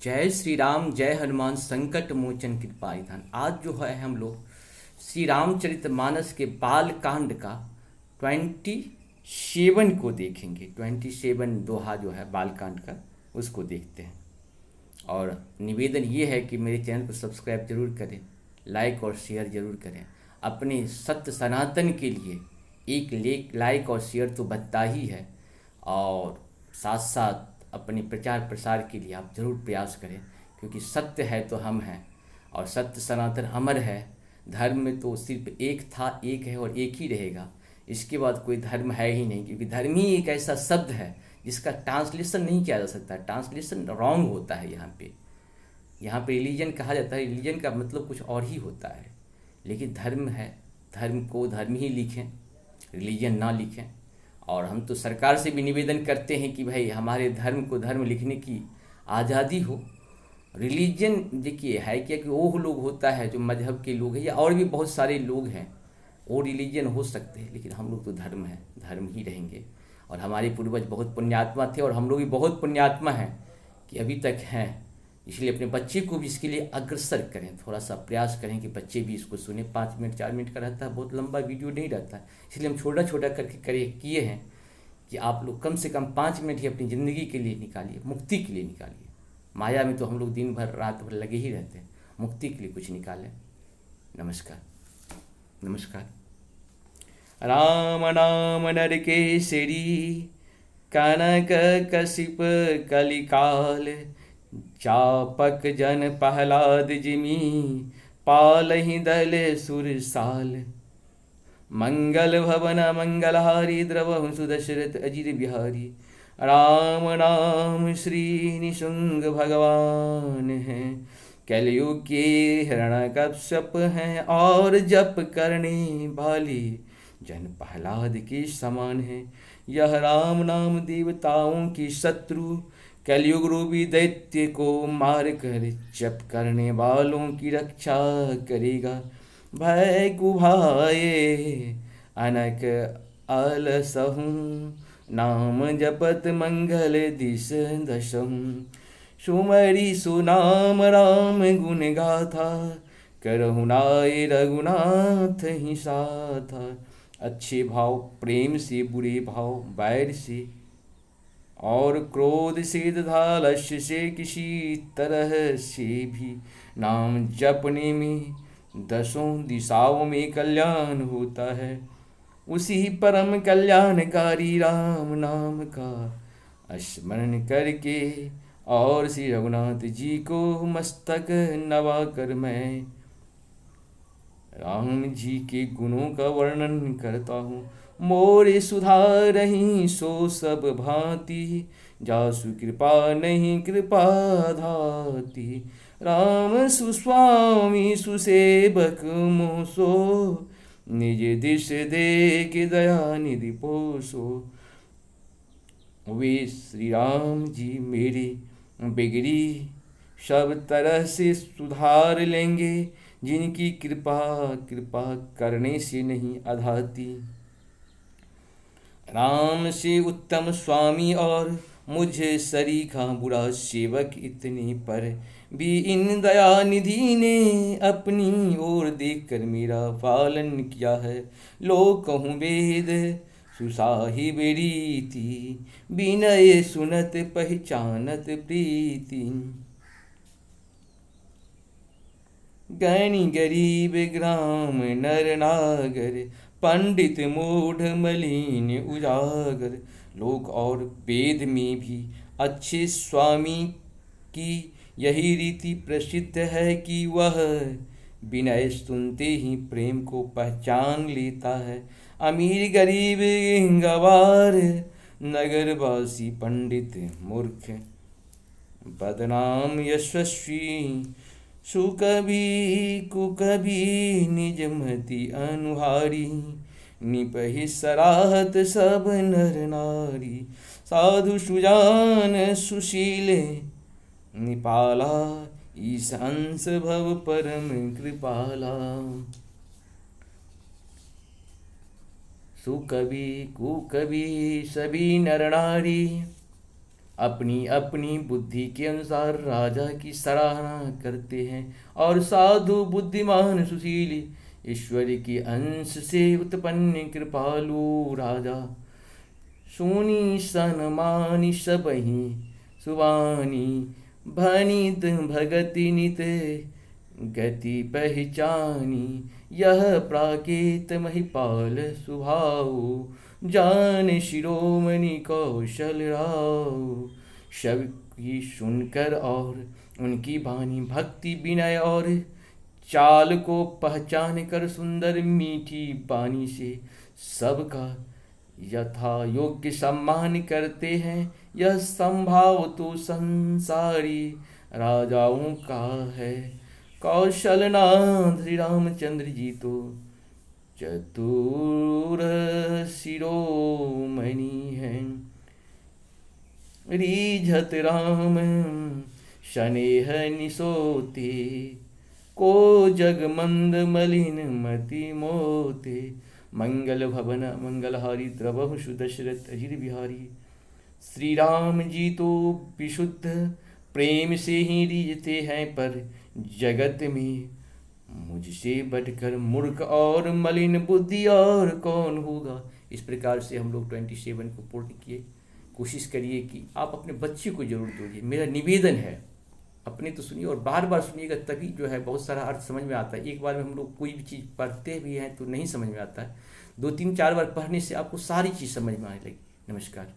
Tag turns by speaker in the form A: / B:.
A: जय श्री राम, जय हनुमान संकट मोचन कृपा निधान। आज जो है हम लोग श्री रामचरितमानस के बाल कांड का 27 को देखेंगे। 27 दोहा जो है बाल कांड का, उसको देखते हैं। और निवेदन ये है कि मेरे चैनल को सब्सक्राइब जरूर करें, लाइक और शेयर जरूर करें। अपने सत्य सनातन के लिए एक लाइक और शेयर तो बनता ही है, और साथ साथ अपने प्रचार प्रसार के लिए आप जरूर प्रयास करें, क्योंकि सत्य है तो हम हैं और सत्य सनातन अमर है। धर्म में तो सिर्फ एक था, एक है और एक ही रहेगा। इसके बाद कोई धर्म है ही नहीं, क्योंकि धर्म ही एक ऐसा शब्द है जिसका ट्रांसलेशन नहीं किया जा सकता। ट्रांसलेशन रॉन्ग होता है। यहाँ पे रिलीजन कहा जाता है, रिलीजन का मतलब कुछ और ही होता है। लेकिन धर्म है, धर्म को धर्म ही लिखें, रिलीजन ना लिखें। और हम तो सरकार से भी निवेदन करते हैं कि भाई हमारे धर्म को धर्म लिखने की आज़ादी हो। रिलीजन देखिए है क्या कि वो लोग होता है जो मजहब के लोग हैं, या और भी बहुत सारे लोग हैं, वो रिलीजन हो सकते हैं, लेकिन हम लोग तो धर्म है, धर्म ही रहेंगे। और हमारे पूर्वज बहुत पुण्यात्मा थे और हम लोग भी बहुत पुण्यात्मा हैं कि अभी तक हैं। इसलिए अपने बच्चे को भी इसके लिए अग्रसर करें, थोड़ा सा प्रयास करें कि बच्चे भी इसको सुने। 5 मिनट 4 मिनट का रहता है, बहुत लंबा वीडियो नहीं रहता है। इसलिए हम छोटा छोटा करके किए हैं कि आप लोग कम से कम 5 मिनट ही अपनी ज़िंदगी के लिए निकालिए, मुक्ति के लिए निकालिए। माया में तो हम लोग दिन भर रात भर लगे ही रहते हैं, मुक्ति के लिए कुछ निकालें। नमस्कार नमस्कार। राम नाम नर केसरी, कनक कशिप कलिकाल। चापक जन प्रहलाद जिमी, पालहि दल सुरसाल। मंगल भवन मंगलहारी, द्रवहु सुदशरथ अजिर बिहारी। राम नाम श्री निशुंग भगवान हैं, कलयुग के हिरण्यकश्यप हैं, और जप करने वाले जन प्रहलाद के समान है। यह राम नाम देवताओं की शत्रु, कलयुग रूपी दैत्य को मार कर जप करने वालों की रक्षा करेगा। भय कुभाए अनक अलसहु, नाम जपत मंगल दिस दशहु। सुमरि सुनाम राम गुण गाथा, करहु नाय रघुनाथ ही साथा। अच्छे भाव प्रेम से, बुरे भाव बैर से और क्रोध से तथा लक्ष्य से किसी तरह से भी नाम जपने में 10 दिशाओं में कल्याण होता है। उसी परम कल्याणकारी राम नाम का स्मरण करके और श्री रघुनाथ जी को मस्तक नवा कर मैं राम जी के गुणों का वर्णन करता हूँ। मोरे सुधारहि सो सब भांति, जासु कृपा नहीं कृपा धाती। राम सुस्वामी सुसेवक मोसो, निज दिश देख दया निधि पोसो। वे श्री राम जी मेरे बिगड़ी सब तरह से सुधार लेंगे, जिनकी कृपा करने से नहीं अधाती। राम से उत्तम स्वामी और मुझे सरीखा बुरा सेवक इतने पर भी इन दया निधि ने अपनी ओर देखकर मेरा पालन किया है। लोग कहूँ वेद सुसाहिब रीति, विनय सुनत पहचानत प्रीति। ज्ञानी गरीब ग्राम नर नागर, पंडित मूढ़ मलिन उजागर। लोक और वेद में भी अच्छे स्वामी की यही रीति प्रसिद्ध है कि वह विनय सुनते ही प्रेम को पहचान लेता है। अमीर गरीब गंवार, नगरवासी पंडित मूर्ख, बदनाम यशस्वी, सुकवि कुकवि निज मति अनुहारी। निपहि सराहत सब नर नारी, साधु सुजान सुशील निपाला। ईश अंश भव परम कृपाला। सुकवि कुकवि सभी नर नारी, अपनी अपनी बुद्धि के अनुसार राजा की सराहना करते हैं, और साधु बुद्धिमान सुशील ईश्वर की अंश से उत्पन्न कृपालु राजा, सोनी सनमानि सबहि सुबानी, भनित भगति नित गति पहचानी, यह प्राकेत महिपाल सुभाव, जान शिरोमणि कौशल राव। सबकी सुनकर और उनकी वाणी भक्ति विनय और चाल को पहचान कर सुंदर मीठी वाणी से सबका यथा योग्य सम्मान करते हैं। यह संभाव तो संसारी राजाओं का है, कौशलनाथ श्री रामचंद्र जी तो चतुर शिरोमणि हैं। रीझत राम शनेह निसोते, को जग मंद मलिन मति मोते, मंगल भवन मंगलहारी द्रवहु सुदशरथ अजिर बिहारी। श्री राम जी तो विशुद्ध प्रेम से ही रीझते हैं, पर जगत में मुझसे बढ़कर मूर्ख और मलिन बुद्धि और कौन होगा। इस प्रकार से हम लोग 27 को पूर्ण किए। कोशिश करिए कि आप अपने बच्चे को जरूर जोड़िए, मेरा निवेदन है। अपने तो सुनिए और बार बार सुनिएगा, तभी जो है बहुत सारा अर्थ समझ में आता है। एक बार में हम लोग कोई भी चीज़ पढ़ते भी हैं तो नहीं समझ में आता है, 2 3 4 बार पढ़ने से आपको सारी चीज़ समझ में आने लगी। नमस्कार।